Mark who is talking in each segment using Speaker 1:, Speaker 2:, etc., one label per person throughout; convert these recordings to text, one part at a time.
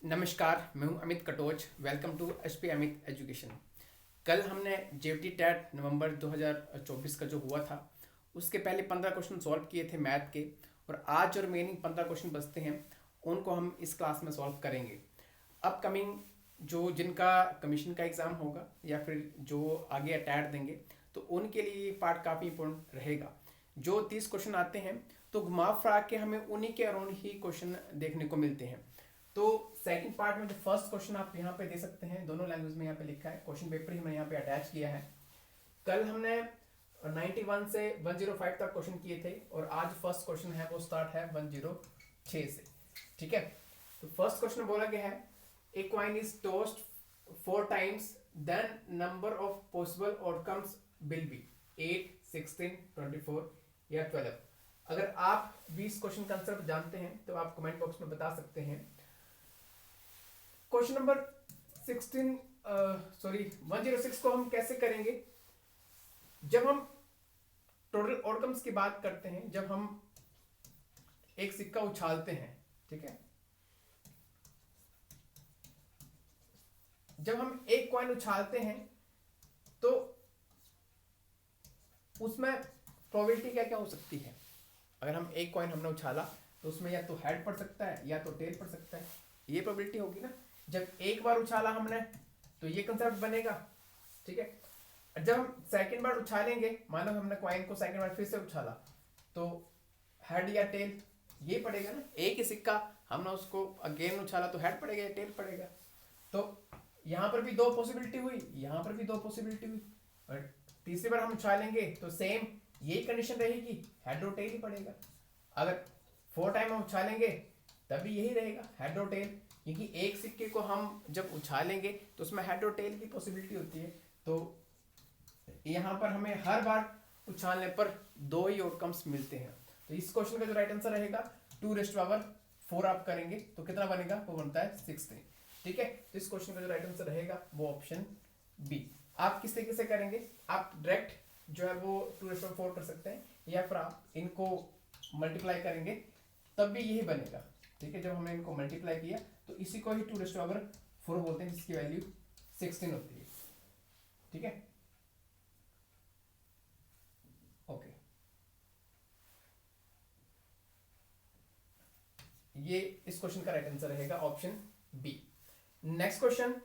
Speaker 1: नमस्कार, मैं हूं Amit Katoch. Welcome to HP Amit education. कल हमने जेईटी टेट नवंबर 2024 का जो हुआ था उसके पहले 15 क्वेश्चन सॉल्व किए थे मैथ के, और आज जो रिमेनिंग 15 क्वेश्चन बचते हैं उनको हम इस क्लास में सॉल्व करेंगे। अपकमिंग जो जिनका कमीशन का एग्ज़ाम होगा या फिर जो आगे अटैड देंगे तो उनके लिए ये पार्ट काफ़ी इंपॉर्टेंट रहेगा। जो 30 क्वेश्चन आते हैं तो घुमा फिरा के हमें उन्हीं के अराउंड ही क्वेश्चन देखने को मिलते हैं। तो सेकंड पार्ट में जो फर्स्ट क्वेश्चन आप यहाँ पे दे सकते हैं, दोनों लैंग्वेज में यहाँ पे लिखा है, क्वेश्चन पेपर ही मैंने यहाँ पे अटैच किया है। कल हमने 91 से 105 तक क्वेश्चन किए थे और आज फर्स्ट क्वेश्चन है वो स्टार्ट है 106 से। ठीक है, तो फर्स्ट क्वेश्चन बोला गया है a coin is tossed 4 times then number of possible outcomes will be 8, 16, 24 या 12। अगर आप भी इस क्वेश्चन का आंसर जानते हैं तो आप कमेंट बॉक्स में बता सकते हैं। क्वेश्चन नंबर 106 को हम कैसे करेंगे? जब हम टोटल आउटकम्स की बात करते हैं, जब हम एक सिक्का उछालते हैं, ठीक है, जब हम एक कॉइन उछालते हैं तो उसमें प्रोबेबिलिटी क्या क्या हो सकती है? अगर हम एक कॉइन हमने उछाला तो उसमें या तो हेड पड़ सकता है या तो टेल पड़ सकता है, ये प्रोबेबिलिटी होगी ना। जब एक बार उछाला हमने तो ये कंसेप्ट बनेगा, ठीक है। जब हम सेकंड बार उछालेंगे, मान लो हमने कॉइन को सेकंड बार फिर से उछाला तो हेड या टेल ये पड़ेगा ना। एक ही सिक्का हमने उसको अगेन उछाला तो हेड पड़ेगा या टेल पड़ेगा। तो यहाँ पर भी दो पॉसिबिलिटी हुई, यहाँ पर भी दो पॉसिबिलिटी हुई, और तीसरी बार हम उछालेंगे तो सेम यही कंडीशन रहेगी, हेड और टेल ही पड़ेगा। अगर 4 टाइम हम उछालेंगे तभी यही रहेगा, हेड और टेल, क्योंकि एक सिक्के को हम जब उछालेंगे तो उसमें हेड और टेल की पॉसिबिलिटी होती है। तो यहाँ पर हमें हर बार उछालने पर दो ही आउटकम्स मिलते हैं। तो इस क्वेश्चन का जो राइट आंसर रहेगा 2⁴ आप करेंगे तो कितना बनेगा, वो बनता है 16। ठीक है, तो इस क्वेश्चन का जो राइट आंसर रहेगा वो ऑप्शन बी। आप किस तरीके से करेंगे? आप डायरेक्ट जो है वो 2⁴ कर सकते हैं, या फिर आप इनको मल्टीप्लाई करेंगे तब भी यही बनेगा। ठीक है, जब हमने इनको मल्टीप्लाई किया तो इसी को ही 2⁴ बोलते हैं, जिसकी वैल्यू 16 होती है। ठीक है, ओके, ये इस क्वेश्चन का राइट आंसर रहेगा ऑप्शन बी। नेक्स्ट क्वेश्चन,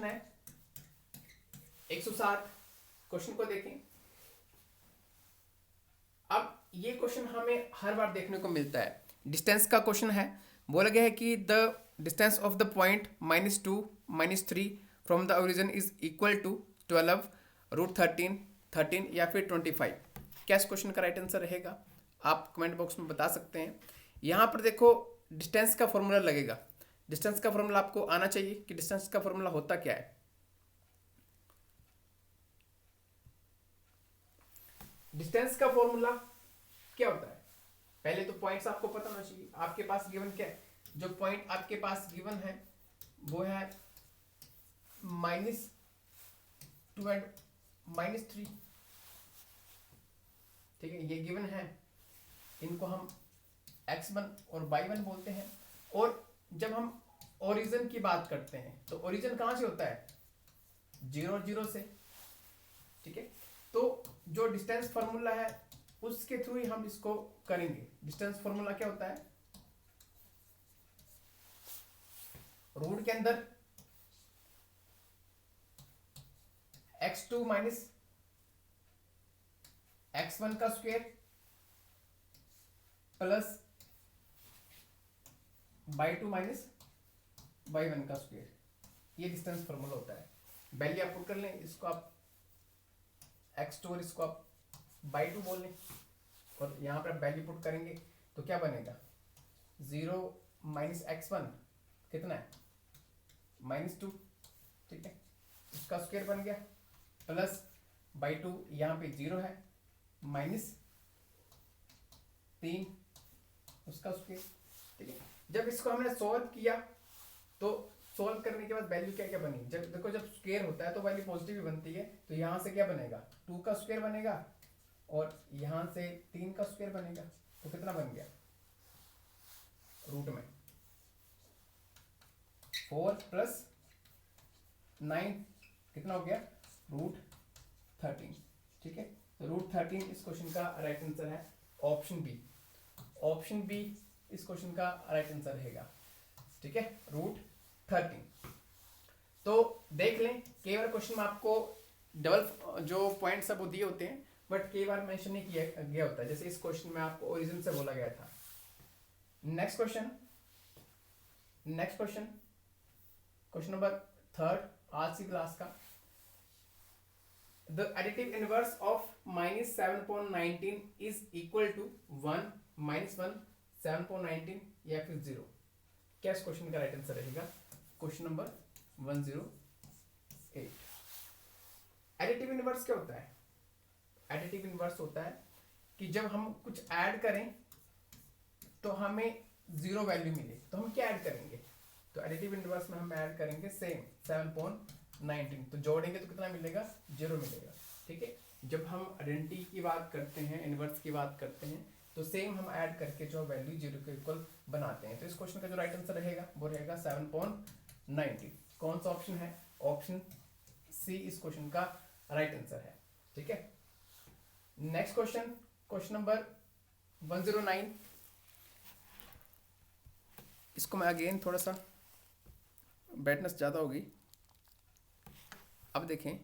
Speaker 1: है 107। क्वेश्चन को देखें। अब ये क्वेश्चन हमें हर बार देखने को मिलता है, डिस्टेंस का क्वेश्चन है। बोला गया है कि the distance of the point -2, -3 from the origin is equal to 12, √13, 13 या फिर 25। क्या इस क्वेश्चन का राइट आंसर रहेगा? आप कमेंट बॉक्स में बता सकते हैं। यहाँ पर देखो डिस्टेंस का फॉर्मूला लगेगा। डिस्टेंस का फॉर्मूला आपको आना चाहिए कि डिस्टेंस का फॉर्मूला होता क्या है। डिस्टेंस का फॉर्मूला क्या होता है? पहले तो पॉइंट्स आपको पता होना चाहिए। आपके पास गिवन क्या है? जो पॉइंट आपके पास गिवन है वो है -2 एंड -3। ठीक है, ये गिवन है, इनको हम x1 और y1 बोलते हैं। और जब हम ओरिजिन की बात करते हैं तो ओरिजिन कहां से होता है? 0, 0 से। ठीक है, तो जो डिस्टेंस फॉर्मूला है उसके थ्रू ही हम इसको करेंगे। डिस्टेंस फॉर्मूला क्या होता है? रूट के अंदर x2 माइनस x1 का square plus y2 minus y1 का स्क्वायर, ये डिस्टेंस फॉर्मूला होता है। वैल्यू आप पुट कर लें, इसको आप x2 और इसको आप y2 बोल लें, और यहाँ पर आप वैल्यू पुट करेंगे तो क्या बनेगा? 0 माइनस x1 कितना है? -2। ठीक है, इसका स्क्वायर बन गया, प्लस y2 यहाँ पे 0 है, -3 उसका स्क्वायर। ठीक है, जब इसको हमने सॉल्व किया तो सॉल्व करने के बाद वैल्यू क्या क्या बनी? जब देखो जब स्क्वायर होता है तो वैल्यू पॉजिटिव ही बनती है, तो यहाँ से क्या बनेगा? 2 का स्क्वायर बनेगा और यहाँ से 3 का स्क्वायर बनेगा, तो कितना बन गया? रूट में 4 + 9 कितना हो गया √13। ठीक है, तो √13 इस क्वेश्चन का राइट आंसर है। ऑप्शन बी, ऑप्शन बी इस क्वेश्चन का राइट आंसर रहेगा। ठीक है, √13। तो देख लें, कई बार क्वेश्चन में आपको डबल जो पॉइंट्स सब वो दिए होते हैं, बट कई बार मेंशन नहीं किया गया होता है, जैसे इस क्वेश्चन में आपको ओरिजिन से बोला गया था। नेक्स्ट क्वेश्चन, क्वेश्चन नंबर 3 आज की क्लास का। The additive inverse of -7.19 is equal to 1 -1 7.19 या फिर 0। क्या इस क्वेश्चन का राइट आंसर रहेगा? Question number 108। एडिटिव इनवर्स क्या होता है? एडिटिव इनवर्स होता है कि जब हम कुछ ऐड करें तो हमें 0 वैल्यू मिले, तो हम क्या ऐड करेंगे? तो एडिटिव इनवर्स में हम ऐड करेंगे सेम 7.19, तो जोड़ेंगे तो कितना मिलेगा? 0 मिलेगा। ठीक है, जब हम आइडेंटिटी की बात करते हैं, इनवर्स की बात करते हैं, तो सेम हम ऐड करके जो वैल्यू 0 के इक्वल बनाते हैं। तो इस क्वेश्चन का जो राइट आंसर रहेगा वो रहेगा 7.19। कौन सा ऑप्शन है? ऑप्शन सी इस क्वेश्चन का राइट आंसर है। ठीक है, नेक्स्ट क्वेश्चन, क्वेश्चन नंबर 109। इसको मैं अगेन थोड़ा सा ब्राइटनेस ज़्यादा होगी। अब देखें,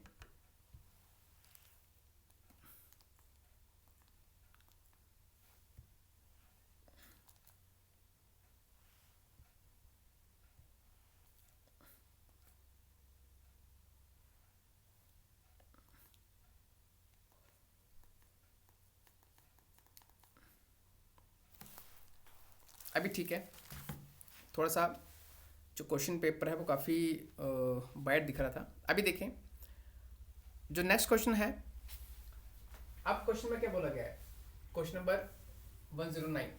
Speaker 1: अभी ठीक है। थोड़ा सा जो क्वेश्चन पेपर है वो काफ़ी वाइड दिख रहा था। अभी देखें जो नेक्स्ट क्वेश्चन है। अब क्वेश्चन में क्या बोला गया है? Question number 109।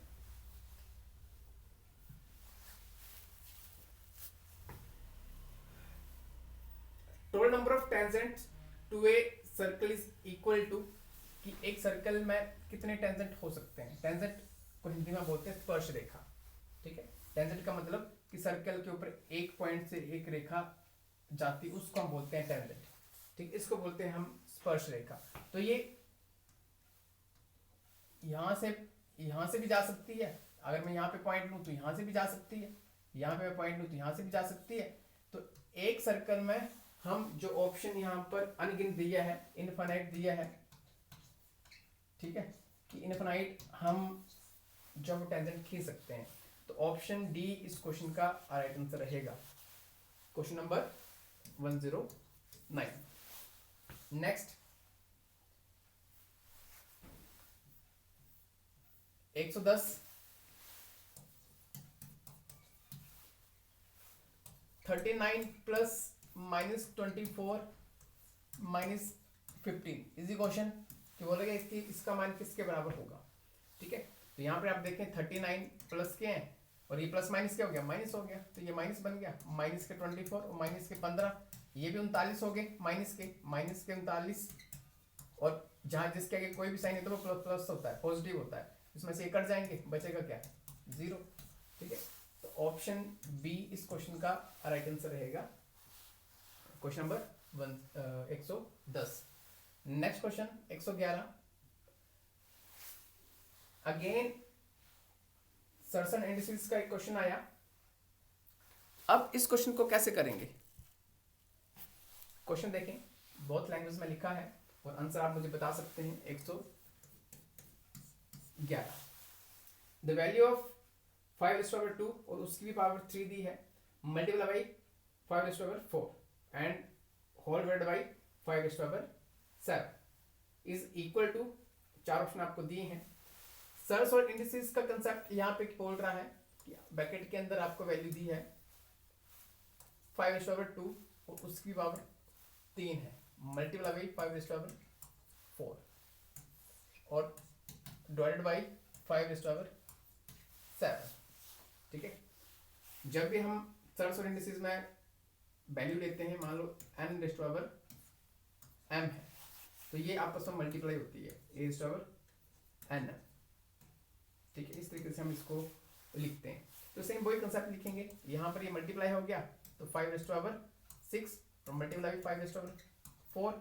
Speaker 1: Total number of tangents to a circle is equal to, कि एक सर्कल में कितने टेंजेंट हो सकते हैं? टेंजेंट को हिंदी में बोलते हैं स्पर्श रेखा। ठीक है, टेंजेंट का मतलब कि सर्कल के ऊपर एक पॉइंट से एक रेखा जाती, उसको हम बोलते हैं टेंजेंट। ठीक, इसको बोलते हैं हम स्पर्श रेखा। तो ये यहां से भी जा सकती है। अगर मैं यहाँ पे पॉइंट लूं तो यहां से भी जा सकती है, यहाँ पे मैं पॉइंट लूं तो यहां से भी जा सकती है। तो एक सर्कल में हम जो ऑप्शन यहाँ पर अनगिनत दिया है, इनफाइनाइट दिया है, ठीक है, कि इनफाइनाइट हम जब टेंजेंट खींच सकते हैं, तो ऑप्शन डी इस क्वेश्चन का राइट आंसर रहेगा। Question number 109। Next 110 39 plus -24 -15 easy question कि बोलेगा इसका मान किसके बराबर होगा। ठीक है, तो यहाँ पे आप देखें 39 प्लस के हैं और ये प्लस माइनस क्या हो गया? माइनस हो गया, तो ये माइनस बन गया। माइनस के 24 और माइनस के 15, ये भी 39 हो गए। माइनस के 39, और जहाँ जिसके आगे कोई भी साइन है तो वो प्लस प्लस होता है, पॉजिटिव होता है। इसमें से ये कट जाएंगे, बचेगा क्या? 0। ठीक है, तो ऑप्शन बी इस क्वेश्चन का राइट आंसर रहेगा। Question number 110। Next question 111। Again सर्सन इंडिसेस का एक क्वेश्चन आया। अब इस क्वेश्चन को कैसे करेंगे? क्वेश्चन देखें, बहुत लैंग्वेज में लिखा है और आंसर आप मुझे बता सकते हैं। 111, द वैल्यू ऑफ 5⁻², और उसकी भी पावर 3 दी है, multiply by 5⁻4 and whole divided by 5⁻7 is equal to, 4 option आपको दिए हैं। सर्स और इंडिसेस का कंसेप्ट यहाँ पे बोल रहा है कि ब्रैकेट के अंदर आपको वैल्यू दी है 5⁻2 और उसकी पावर 3 है, मल्टीप्लाई बाई 5⁻4 और डिवाइडेड बाई 5⁻7। ठीक है, जब भी हम सर्स और इंडिसेस में वैल्यू लेते हैं, मान लो n⁻m है, तो ये आपस में मल्टीप्लाई होती है a⁻n। ठीक है, इस तरीके से हम इसको लिखते हैं। तो सेम वही कंसेप्ट लिखेंगे, यहाँ पर ये मल्टीप्लाई हो गया तो 5⁻6 मल्टीप्लाई 5⁻4।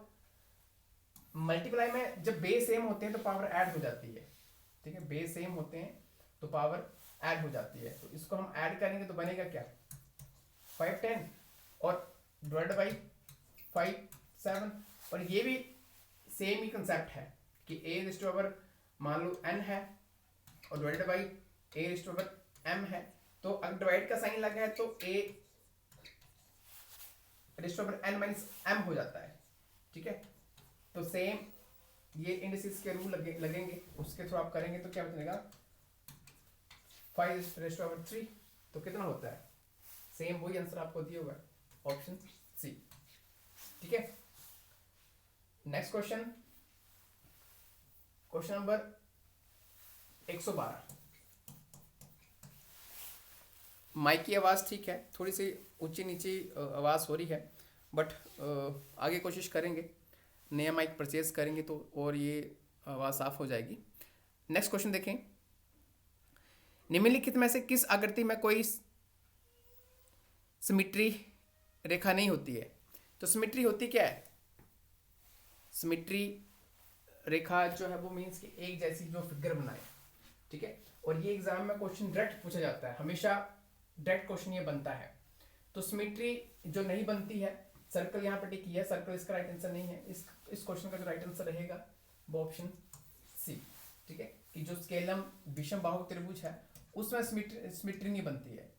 Speaker 1: मल्टीप्लाई में जब बेस सेम होते हैं तो पावर ऐड हो जाती है, ठीक है, बेस सेम होते हैं तो पावर ऐड हो जाती है। तो इसको हम ऐड करेंगे तो बनेगा क्या 5 10 और डिवाइड बाई 5 7। और ये भी सेम ही कंसेप्ट है कि a⁻, मान लो n है और डिवाइड बाई a⁻m है। तो अगर डिवाइड का साइन लगा है तो a⁻n-m हो जाता है, ठीक है। तो सेम ये इंडिसेस के रूल लगेंगे, उसके थ्रू आप करेंगे तो क्या बनेगा 5⁻3। तो कितना होता है, सेम वही आंसर आपको दिया हुआ है, ऑप्शन सी, ठीक है। Next question, question number 112। Mic की आवाज़ ठीक है, थोड़ी सी ऊंची नीची आवाज़ हो रही है, बट आगे कोशिश करेंगे, नया माइक परचेज करेंगे तो और ये आवाज़ साफ हो जाएगी। नेक्स्ट क्वेश्चन देखें, निम्नलिखित में से किस आकृति में कोई सिमिट्री रेखा नहीं होती है। तो सिमिट्री होती क्या है, सिमिट्री रेखा जो है वो मीन्स कि एक जैसी जो फिगर बनाए, ठीक है। और ये एग्जाम में क्वेश्चन डायरेक्ट पूछा जाता है, हमेशा डायरेक्ट क्वेश्चन ये बनता है। तो सिमिट्री जो नहीं बनती है, सर्कल यहाँ पर टिक किया है, सर्कल इसका राइट आंसर नहीं है। इस क्वेश्चन का जो राइट आंसर रहेगा वो ऑप्शन सी, ठीक है, कि जो स्केलम विषम बाहु त्रिभुज है उसमें सिमिट्री नहीं बनती है।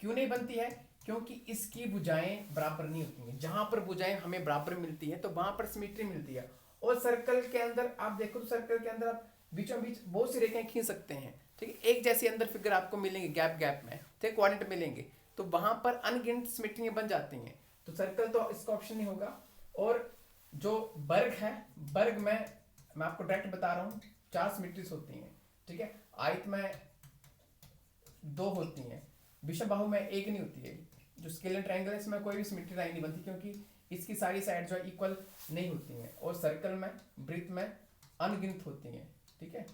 Speaker 1: क्यों नहीं बनती है, क्योंकि इसकी भुजाएं बराबर नहीं होती हैं। जहां पर भुजाएं हमें बराबर मिलती है तो वहां पर सिमिट्री मिलती है। और सर्कल के अंदर आप देखो तो सर्कल के अंदर आप बीचों बीच बहुत सी रेखाएं खींच सकते हैं, ठीक है, एक जैसी अंदर फिगर आपको मिलेंगे गैप गैप में, ठीक, कोऑर्डिनेट मिलेंगे, तो वहां पर अनगिनत सिमिट्रियां बन जाती हैं। तो सर्कल तो इसका ऑप्शन नहीं होगा। और जो वर्ग है, वर्ग में मैं आपको डायरेक्ट बता रहा हूँ 4 सिमिट्रीज होती हैं, ठीक है, आयत में 2 होती हैं, विषम बाहु में 1 नहीं होती है। जो स्केलर ट्रायंगल है इसमें कोई भी सिमेट्री लाइन नहीं बनती, क्योंकि इसकी सारी साइड जो है इक्वल नहीं होती हैं। और सर्कल में, वृत्त में अनगिनत होती हैं, ठीक है,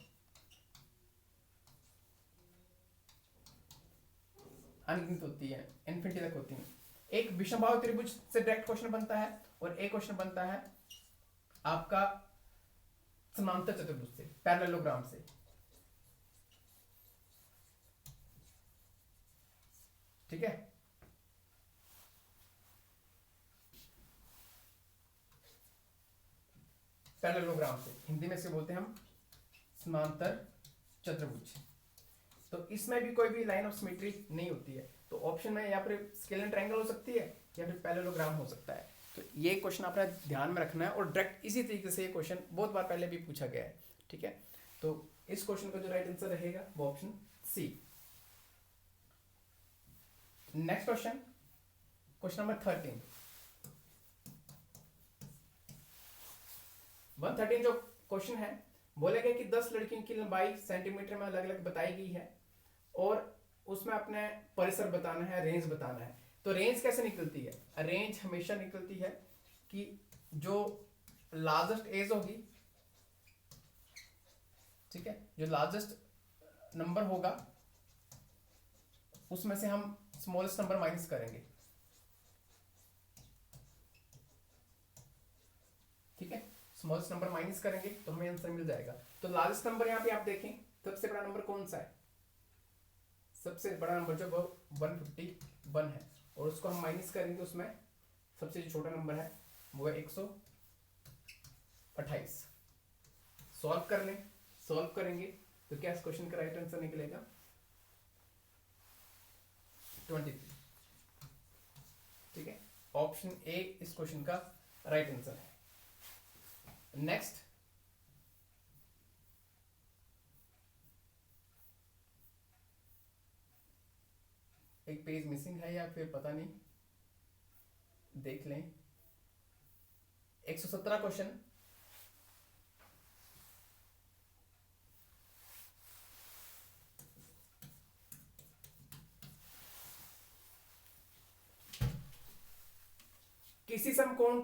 Speaker 1: अनगिनत होती है, इन्फिनिटी तक होती हैं। एक विषम बाहु त्रिभुज से डायरेक्ट क्वेश्चन बनता है और एक क्वेश्चन बनता है आपका समांतर चतुर्भुज से, पैरेललोग्राम से, ठीक है। पैरेललोग्राम से हिंदी में से बोलते हैं हम समांतर चतुर्भुज। तो इसमें भी कोई भी लाइन ऑफ सिमेट्री नहीं होती है। तो ऑप्शन में या फिर स्केलर ट्रायंगल हो सकती है या फिर पैरेललोग्राम हो सकता है। तो ये क्वेश्चन आपने ध्यान में रखना है और डायरेक्ट इसी तरीके से ये क्वेश्चन बहुत बार पहले भी पूछा गया है, ठीक है। तो इस क्वेश्चन का जो राइट आंसर रहेगा वो option C. Next question, question number 13। 113 जो क्वेश्चन है, बोला गया कि 10 लड़कियों की लंबाई सेंटीमीटर में अलग अलग बताई गई है और उसमें अपने परिसर बताना है, रेंज बताना है। तो रेंज कैसे निकलती है, रेंज हमेशा निकलती है कि जो लार्जेस्ट एज होगी, ठीक है, जो लार्जेस्ट नंबर होगा उसमें से हम स्मॉलेस्ट नंबर माइनस करेंगे, ठीक है, स्मॉलेस्ट नंबर माइनस करेंगे तो हमें आंसर मिल जाएगा। तो लार्जेस्ट नंबर यहाँ पे आप देखें, सबसे बड़ा नंबर कौन सा है, सबसे बड़ा नंबर जो वो 151 है, और उसको हम माइनस करेंगे, उसमें सबसे जो छोटा नंबर है वो है 128। सॉल्व कर लें, सॉल्व करेंगे तो क्या इस क्वेश्चन का राइट आंसर निकलेगा 23, ठीक है, ऑप्शन ए इस क्वेश्चन का राइट आंसर है। नेक्स्ट, एक पेज मिसिंग है या फिर पता नहीं, देख लें। 117 क्वेश्चन, किसी समकोण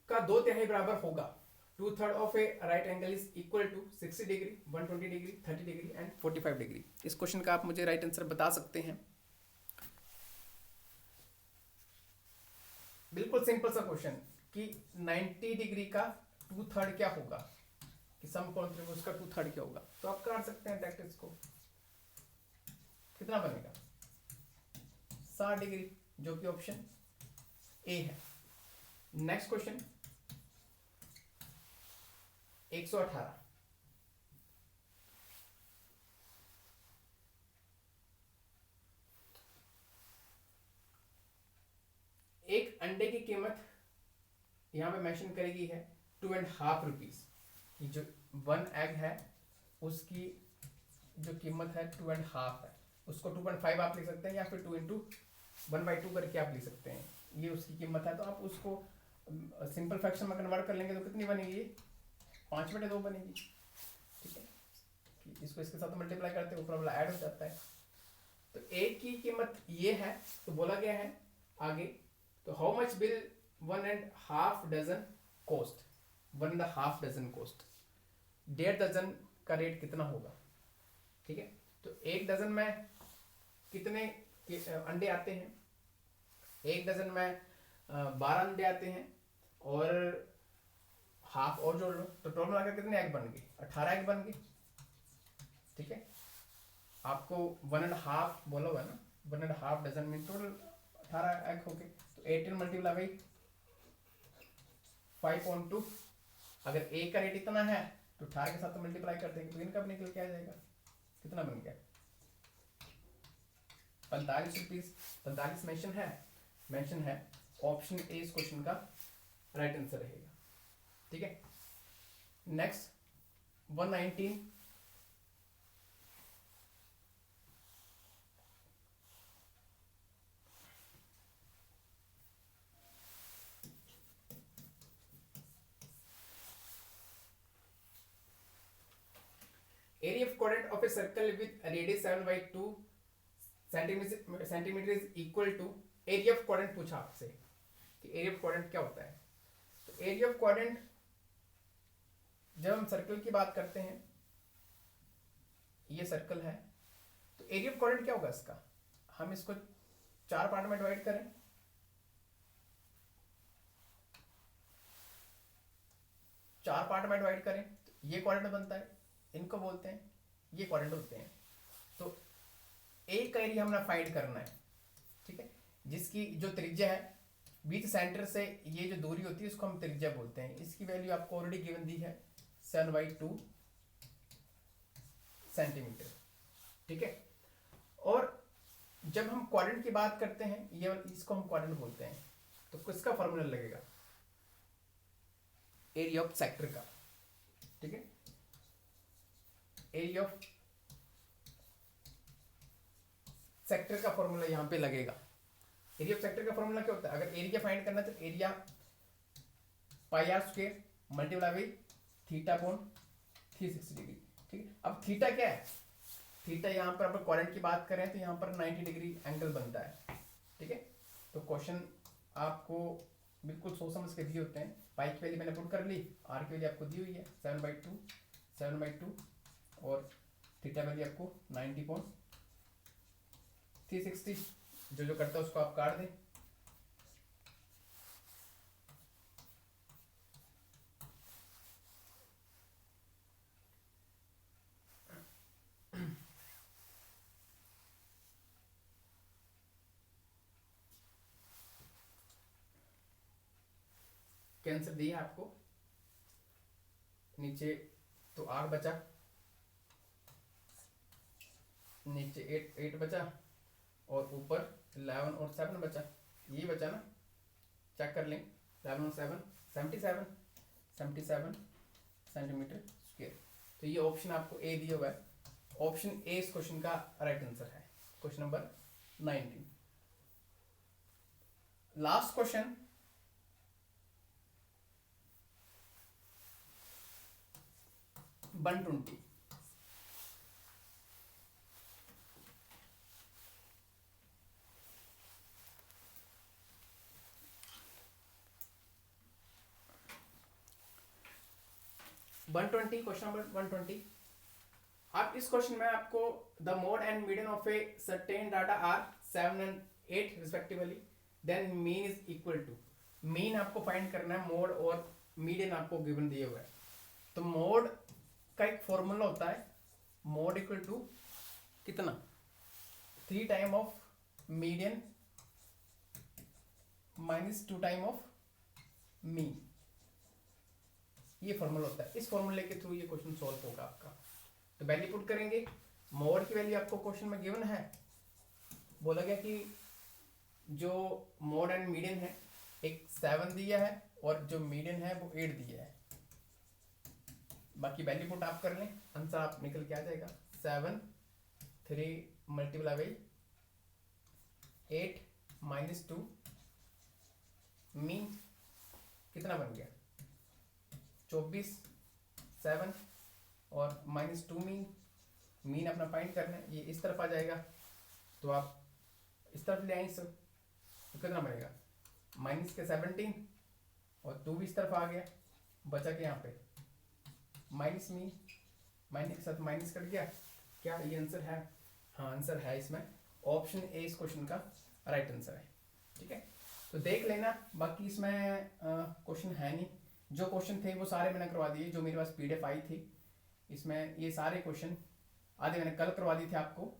Speaker 1: का 2/3 बराबर होगा 2/3 of a right angle is equal to 60 degree, 120 degree, 30 degree and 45 degree. इस क्वेश्चन का आप मुझे राइट आंसर बता सकते हैं। बिल्कुल सिंपल सा क्वेश्चन कि 90 डिग्री का 2/3 क्या होगा, कि सम कोण त्रिभुज का 2/3 क्या होगा। तो आप काट सकते हैं डायरेक्ट इसको, कितना बनेगा 60 डिग्री, जो कि ऑप्शन ए है। Next question 118। एक अंडे की कीमत यहां पे मेंशन करेगी है 2.5 रुपीज की, जो 1 एग है उसकी जो कीमत है 2.5 है, उसको 2.5 आप लिख सकते हैं, या फिर 2 इंटू 1/2 करके आप लिख सकते हैं, ये उसकी कीमत है। तो आप उसको सिंपल फ्रैक्शन में कन्वर्ट कर लेंगे तो कितनी बनेगी, 5/2 बनेगी। ठीक है, इसको इसके साथ मल्टीप्लाई करते हैं, ऊपर वाला ऐड हो जाता है। तो एक की कीमत ये है, तो बोला गया है आगे, तो how much will 1.5 dozen cost, 1.5 dozen cost, 1.5 dozen का रेट कितना होगा। ठीक है, तो 1 डजन में कितने अंडे आते हैं, 1 डजन में 12 अंडे आते हैं, और हाफ और जोड़ लो तो टोटल मिलाकर कितने एग बन गए, 18 एग बन गए। ठीक है, आपको 1.5 बोला हुआ है ना, 1.5 डजन में टोटल 18 एग हो गए। तो 18 मल्टीप्लाई बाई 5.2, अगर ए का रेट इतना है तो 18 के साथ मल्टीप्लाई कर देंगे तो इनका भी निकल के आ जाएगा, कितना बन गया 45 रुपीज। 45 मेंशन है, ऑप्शन ए इस क्वेश्चन का राइट आंसर रहेगा। ठीक है, next 119। Area of quadrant of a circle with radius 7/2 centimetre is equal to, area of quadrant पूछा आपसे कि एरिया ऑफ क्वाड्रेंट क्या होता है। तो एरिया ऑफ क्वाड्रेंट जब हम सर्कल की बात करते हैं, ये सर्कल है, तो एरिया ऑफ क्वाड्रेंट क्या होगा इसका, हम इसको 4 पार्ट में डिवाइड करें, तो ये क्वाड्रेंट बनता है, इनको बोलते हैं, ये क्वाड्रेंट होते हैं। तो एक का एरिया हमने फाइंड करना है। ठीक है, जिसकी जो त्रिज्या है बीच सेंटर से ये जो दूरी होती है उसको हम त्रिज्या बोलते हैं। इसकी वैल्यू आपको ऑलरेडी गिवन दी है 7/2 सेंटीमीटर। ठीक है, और जब हम क्वाड्रेंट की बात करते हैं, ये इसको हम क्वाड्रेंट बोलते हैं, तो किसका फॉर्मूला लगेगा, एरिया ऑफ सेक्टर का। ठीक है, एरिया ऑफ सेक्टर का फॉर्मूला यहां पे लगेगा। एरिया ऑफ सेक्टर का फॉर्मूला क्या होता है, अगर एरिया फाइंड करना है तो area πr² multiply by theta कोण 360 डिग्री। ठीक है, अब थीटा क्या है, थीटा यहाँ पर अपन क्वाड्रेंट की बात करें तो यहाँ पर 90 डिग्री एंगल बनता है। ठीक है, तो क्वेश्चन आपको बिल्कुल सोच समझ के दिए होते हैं। पाई की वैल्यू मैंने पुट कर ली, आर की वैल्यू आपको दी हुई है 7/2 और थीटा वैल्यू आपको 90.360, जो करता है उसको आप काट दें। कैंसर दिया आपको, नीचे तो 8 बचा, नीचे 8 बचा, और ऊपर 11 और 7 बचा, ये बचा ना, चेक कर लें, 11 और 7 77 सेंटीमीटर स्क्वायर। तो ये ऑप्शन आपको ए दिया हुआ है, ऑप्शन ए इस क्वेश्चन का राइट आंसर है, question number 19। Last question 120। 120 question number 120। अब इस क्वेश्चन में आपको the mode and median of a certain data are 7 and 8 respectively, then mean is equal to, mean आपको फाइंड करना है, मोड और मीडियन आपको गिवन दिए हुए हैं। तो मोड का एक फॉर्मूला होता है, मोड इक्वल टू कितना, 3 time of median minus 2 time of mean, ये फॉर्मूला होता है। इस फॉर्मूले के थ्रू ये क्वेश्चन सॉल्व होगा आपका। तो वैल्यू पुट करेंगे, मोड की वैल्यू आपको क्वेश्चन में गिवन है, बोला गया कि जो मोड एंड मीडियन है, एक 7 दिया है और जो मीडियन है वो 8 दिया है। बाकी वैल्यू पुट आप कर लें, आंसर आप निकल के आ जाएगा 7 3 मल्टीप्लाई बाई 8 माइनस 2, मीन कितना बन गया 24, 7 और माइनस 2 मीन, मीन अपना फाइंड करना है, ये इस तरफ आ जाएगा तो आप इस तरफ ले आएंगे सर, तो कितना बनेगा माइनस के 17 और 2 भी इस तरफ आ गया, बचा के यहाँ पे माइनस मीन, माइनस के साथ माइनस कट गया। क्या ये आंसर है? हाँ आंसर है इसमें, ऑप्शन ए इस क्वेश्चन का राइट आंसर है। ठीक है, तो देख लेना, बाकी इसमें क्वेश्चन है नहीं, जो क्वेश्चन थे वो सारे मैंने करवा दिए, जो मेरे पास PDF आई थी इसमें ये सारे क्वेश्चन, आधे मैंने कल करवा दिए थे आपको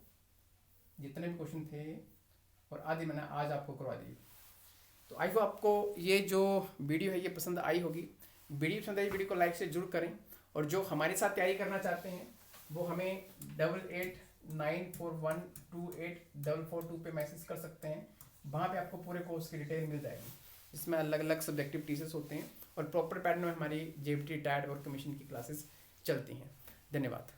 Speaker 1: जितने भी क्वेश्चन थे, और आधे मैंने आज आपको करवा दिए। तो आई होप आपको ये जो वीडियो है ये पसंद आई होगी। वीडियो पसंद आई, वीडियो को लाइक से जरूर करें, और जो हमारे साथ तैयारी करना चाहते हैं वो हमें 8894128442 पे मैसेज कर सकते हैं, वहाँ पे आपको पूरे कोर्स की डिटेल मिल जाएगी। इसमें अलग अलग सब्जेक्टिव टीचर्स होते हैं और प्रॉपर पैटर्न में हमारी JBT, टैट और कमीशन की क्लासेस चलती हैं। धन्यवाद।